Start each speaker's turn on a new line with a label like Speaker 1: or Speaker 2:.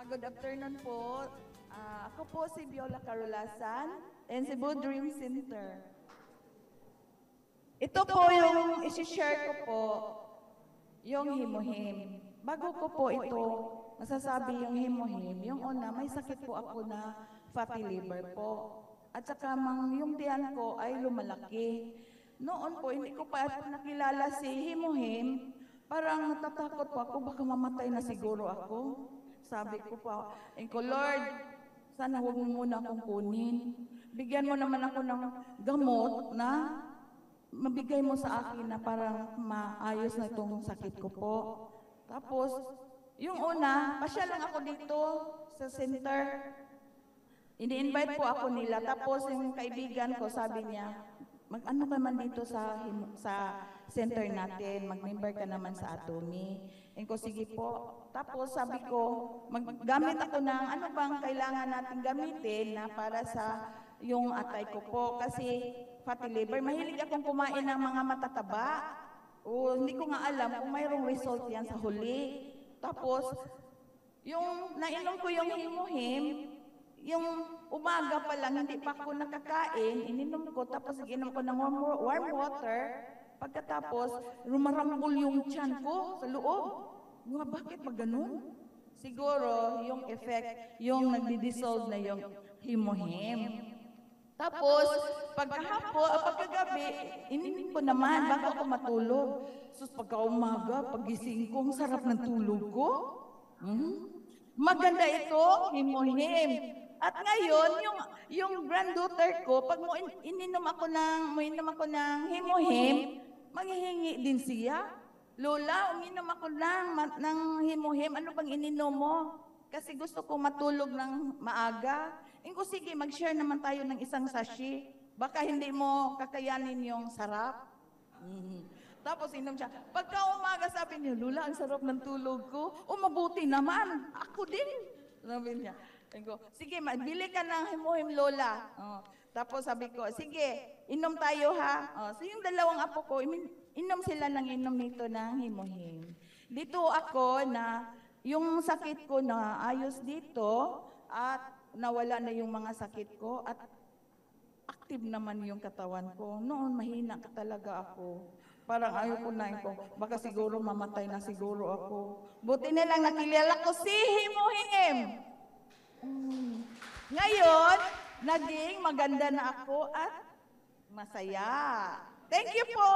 Speaker 1: Good afternoon po. Ako po si Viola Carolasan and Cebu Dream Center. Ito po yung isi-share ko po, yung himuhim. Bago ko po ito masasabi yung himuhim, yung una, may sakit po ako na fatty liver po. At saka yung tiyan ko ay lumalaki. Noon po, hindi ko pa nakilala si himuhim. Parang natatakot po ako, baka mamatay na siguro ako. Sabi ko po, Lord, sana huwag mo muna akong kunin. Bigyan mo naman ako ng gamot na mabigay mo sa akin na parang maayos na itong sakit ko po. Tapos, yung una, pasya lang ako dito sa center. Ini-invite po ako nila. Tapos yung kaibigan ko, sabi niya, mag-ano ka man dito sa center natin, mag-member ka naman sa Atomy. And ko, sige po. Tapos sabi ko, maggamit ako ng ano bang kailangan natin gamitin na para sa yung atay ko po. Kasi fatty liver, mahilig akong kumain ng mga matataba. O hindi ko nga alam kung mayroong result yan sa huli. Tapos, yung nainom ko yung himuhim, yung umaga pa lang, hindi pa ako nakakain, ininom ko, tapos inom ko ng warm water, pagkatapos, rumarambol yung tiyan ko sa loob. Bakit ba ganun? Siguro, yung effect, yung nagdi-dissolve na yung himuhim. Tapos, pagkagabi, ininom ko naman bago ako matulog. Sus, pagka-umaga, pagising ko, ang sarap ng tulog ko. Maganda ito, himuhim. At ngayon, yung granddaughter ko, pag ininom ako ng himuhim, maghihingi din siya. Lola, uminom ako ng himuhim. Ano bang ininom mo? Kasi gusto ko matulog ng maaga. Ko, sige, mag-share naman tayo ng isang sachet. Baka hindi mo kakayanin yung sarap. Tapos inom siya. Pagka umaga, sabi niya, Lola, ang sarap ng tulog ko. Mabuti naman. Ako din. Sabi niya. Ko, sige, bili ka ng himuhim, Lola. Tapos sabi ko, sige, inom tayo ha. So yung dalawang apo ko, inom sila ng inom nito ng himuhim. Dito ako na yung sakit ko na ayos dito at nawala na yung mga sakit ko at active naman yung katawan ko. Noon, mahina ka talaga ako. Parang ayaw ko na ko. Baka siguro mamatay na siguro ako. Buti na lang nakilala ko si himuhim. Ngayon, naging maganda na ako at masaya. Thank you po!